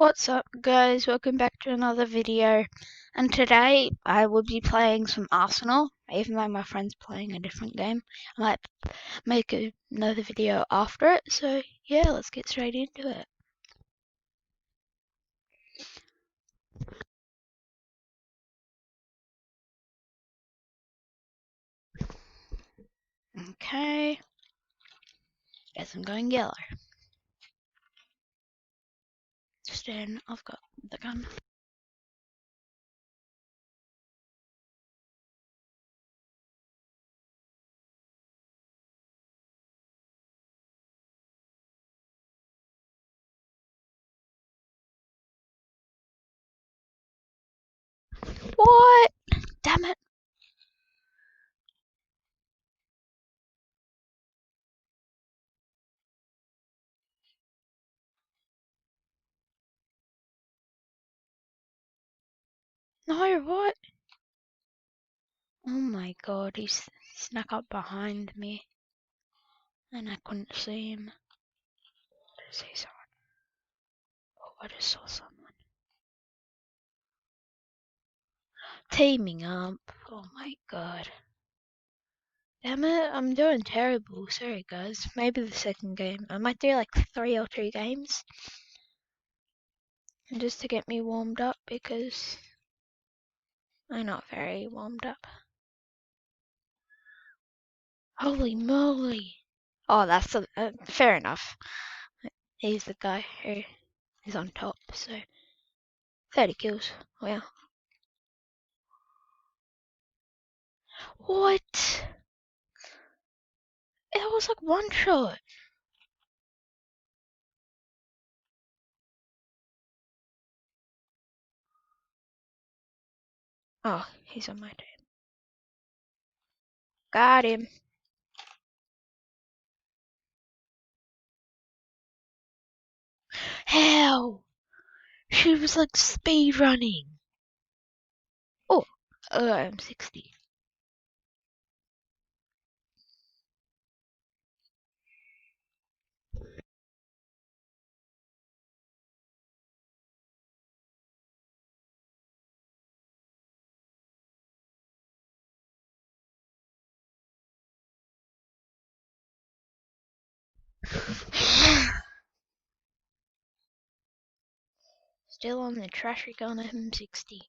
What's up guys, welcome back to another video, and today I will be playing some Arsenal, even though my friend's playing a different game. I might make another video after it, so yeah, let's get straight into it. Okay, guess I'm going yellow. Just in, I've got the gun. What? Damn it. No, what? Oh my god, he snuck up behind me, and I couldn't see him. I see someone. Oh, I just saw someone. Teaming up. Oh my god. Damn it, I'm doing terrible. Sorry guys. Maybe the second game. I might do like 3 or 2 games. Just to get me warmed up because I'm not very warmed up. Holy moly. Oh, that's fair enough. He's the guy who is on top, so 30 kills. Wow. What? It was like one shot. Oh, he's on my team. Got him. How? She was like speed running. Oh, I'm 60. Still on the trashy gun M60.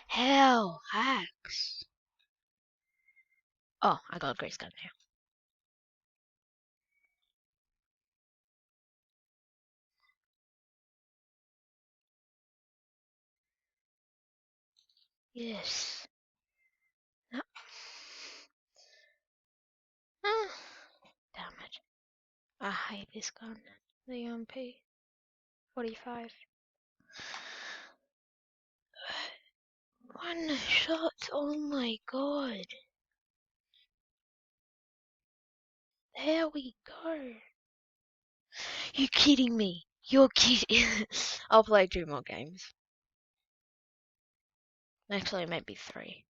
Hell, hacks. Oh, I got a grace gun now. Yes. No. Ah, damn it. I hate this gun. The MP 45. One shot. Oh my god. There we go. You kidding me? You're kidding. I'll play 2 more games. Actually, maybe 3.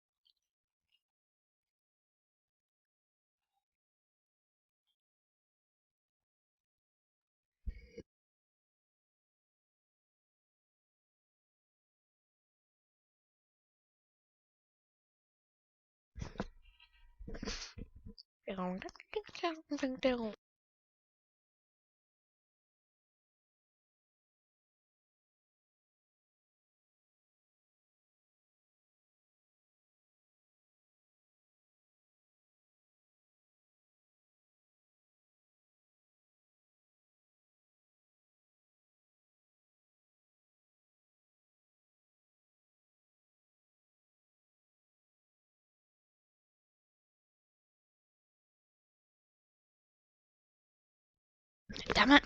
Damn it.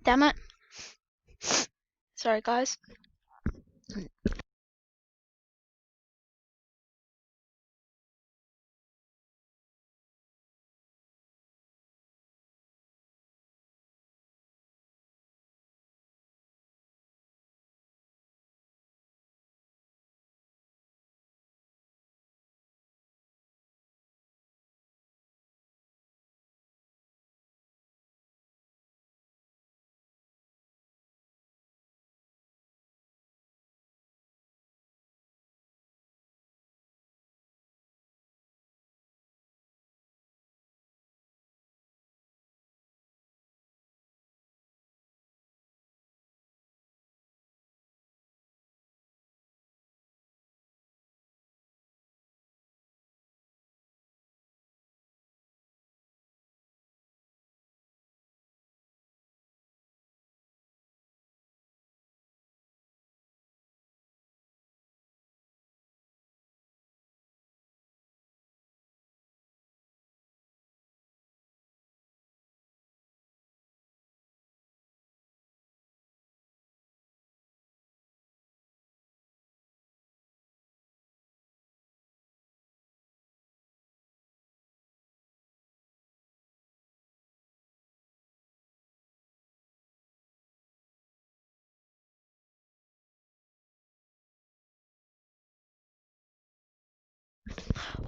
Damn it. Sorry, guys.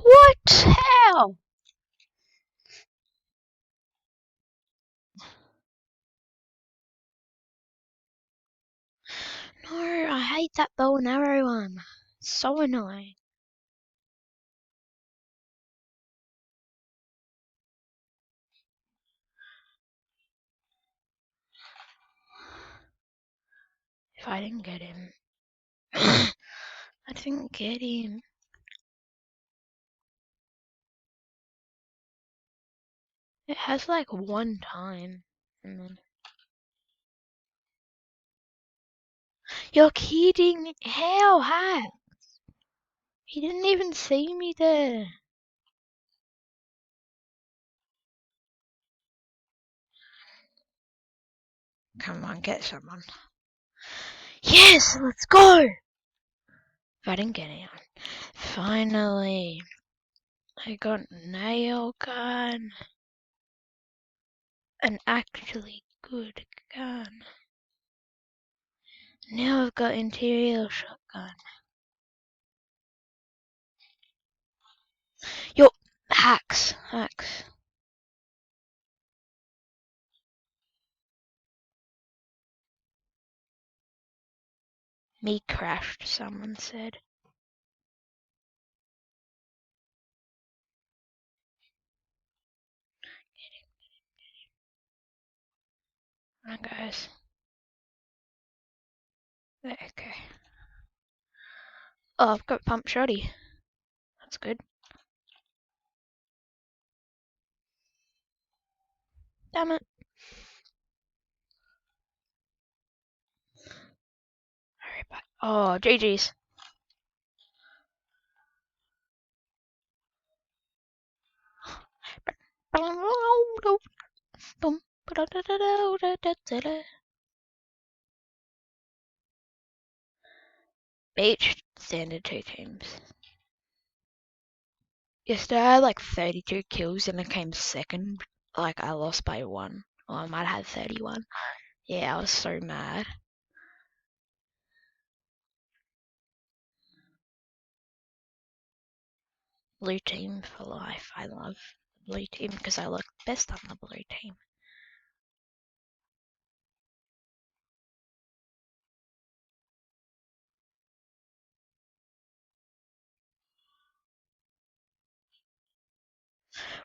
What? How? No, I hate that bow and arrow one. It's so annoying. If I didn't get him. I didn't get him. It has like one time. And then... You're kidding. How? How? He didn't even see me there. Come on, get someone. Yes, let's go! If I didn't get anyone. Finally. I got nail gun. An actually good gun. Now I've got interior shotgun. Yo, hacks. Me crashed, someone said. Come on, guys. Okay. Oh, I've got pump shoddy. That's good. Damn it. Hurry back. Oh, GG's. Beach, standard 2 teams. Yesterday I had like 32 kills and I came second. Like I lost by 1. Or I might have 31. Yeah, I was so mad. Blue team for life. I love the blue team because I look best on the blue team.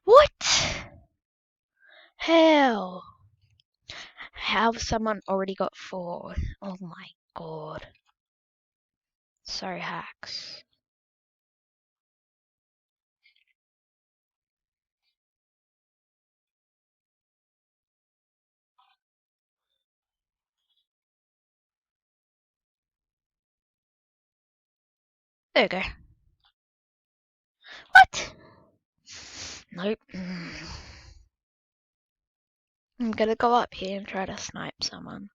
What? Hell. How someone already got 4? Oh my god. So hacks. There we go. What? Nope. I'm gonna go up here and try to snipe someone.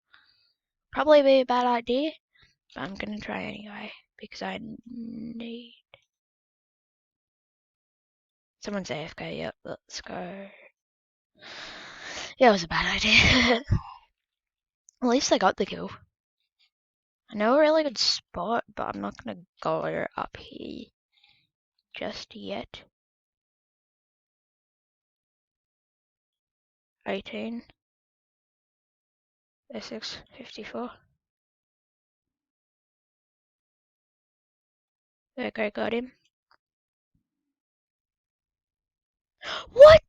Probably be a bad idea, but I'm gonna try anyway because I need. Someone's AFK. Yep, let's go. Yeah, it was a bad idea. At least I got the kill. I know a really good spot, but I'm not gonna go up here just yet. 18. 36, 54. Okay, got him. What?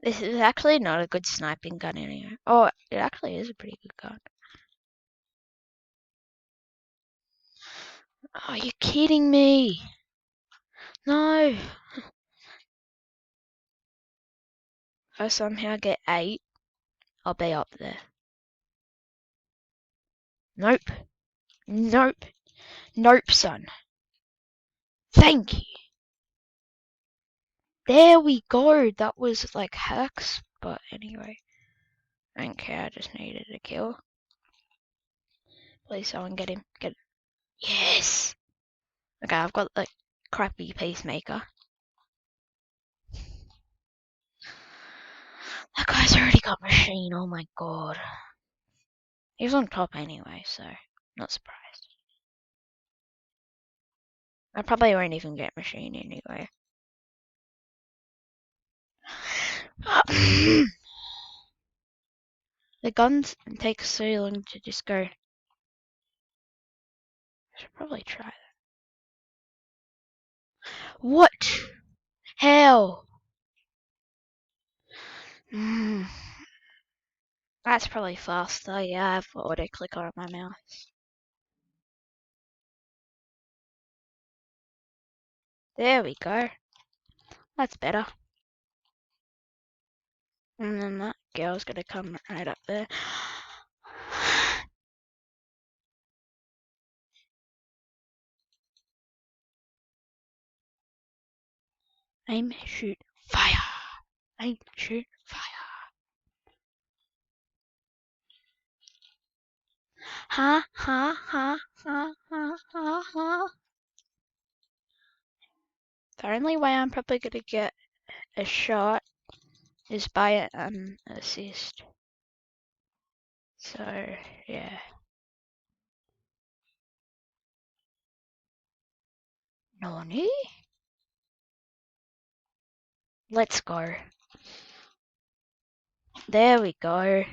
This is actually not a good sniping gun anyway. Oh, it actually is a pretty good gun. Oh, you're kidding me. No. If I somehow get 8, I'll be up there. Nope. Nope. Nope, son. Thank you. There we go. That was like hacks, but anyway. I don't care, I just needed a kill. Please someone get him. Get him. Yes! Okay, I've got the crappy peacemaker. That guy's already got machine, oh my god. He was on top anyway, so not surprised. I probably won't even get machine anyway. The guns take so long to just go. I should probably try that. What? Hell. That's probably faster. Yeah, I have auto clicker on my mouse. There we go. That's better. And then that girl's gonna come right up there. Aim, shoot, fire. Aim, shoot, fire. Ha, ha, ha, ha, ha, ha, ha. The only way I'm probably gonna get a shot is by an assist. So, yeah. Nani? Let's go. There we go.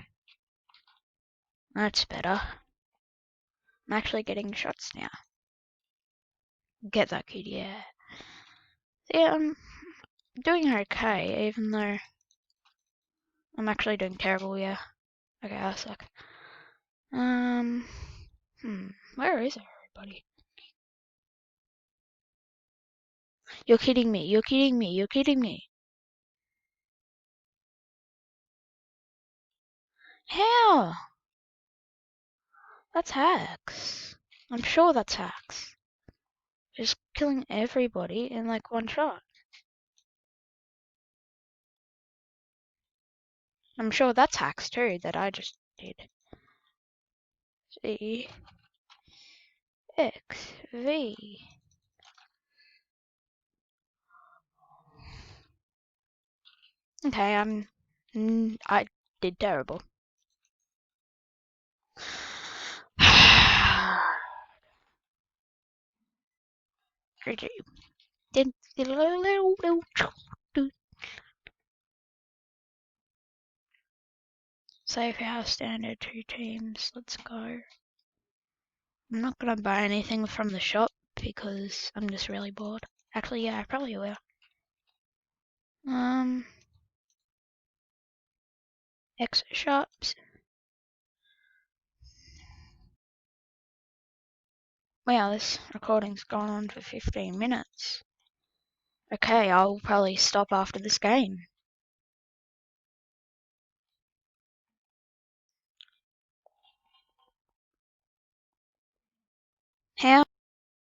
That's better. I'm actually getting shots now. Get that kid, yeah. Yeah, I'm doing okay, even though I'm actually doing terrible, yeah. Okay, I suck. Where is everybody? You're kidding me, you're kidding me, you're kidding me. How? That's hacks. I'm sure that's hacks. Just killing everybody in like one shot. I'm sure that's hacks too that I just did. C X V. Okay, I did terrible. GG. Safe house standard 2 teams. Let's go. I'm not gonna buy anything from the shop because I'm just really bored. Actually, yeah, I probably will. Exit shops. Wow, this recording's gone on for 15 minutes. Okay, I'll probably stop after this game. How